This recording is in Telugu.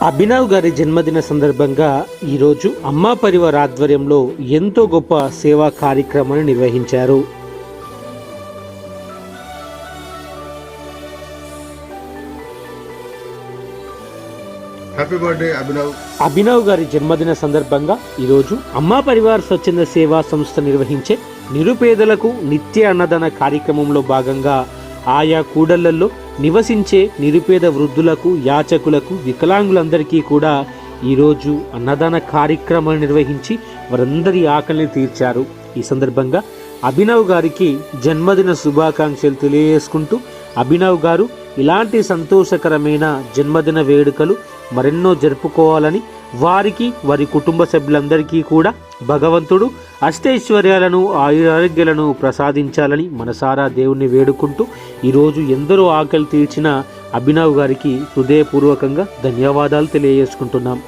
అభినవ్ గారి జన్మదిన సందర్భంగా ఈరోజు అమ్మా పరివార్ ఆధ్వర్యంలో ఎంతో గొప్ప సేవా కార్యక్రమాన్ని నిర్వహించారు. Happy birthday Abhinav. అభినవ్ గారి జన్మదిన సందర్భంగా ఈరోజు అమ్మా పరివార్ స్వచ్ఛంద సేవా సంస్థ నిర్వహించే నిరుపేదలకు నిత్య అన్నదాన కార్యక్రమంలో భాగంగా ఆయా కూడళ్లలో నివసించే నిరుపేద వృద్ధులకు, యాచకులకు, వికలాంగులందరికీ కూడా ఈరోజు అన్నదాన కార్యక్రమాన్ని నిర్వహించి వారందరి ఆకలిని తీర్చారు. ఈ సందర్భంగా అభినవ్ గారికి జన్మదిన శుభాకాంక్షలు తెలియజేసుకుంటూ అభినవ్ గారు ఇలాంటి సంతోషకరమైన జన్మదిన వేడుకలు మరెన్నో జరుపుకోవాలని, వారికి వారి కుటుంబ సభ్యులందరికీ కూడా భగవంతుడు అష్టైశ్వర్యాలను, ఆరోగ్యాలను ప్రసాదించాలని మనసారా దేవుణ్ణి వేడుకుంటూ ఈరోజు ఎందరో ఆకలి తీర్చిన అభినవ్ గారికి హృదయపూర్వకంగా ధన్యవాదాలు తెలియజేసుకుంటున్నాం.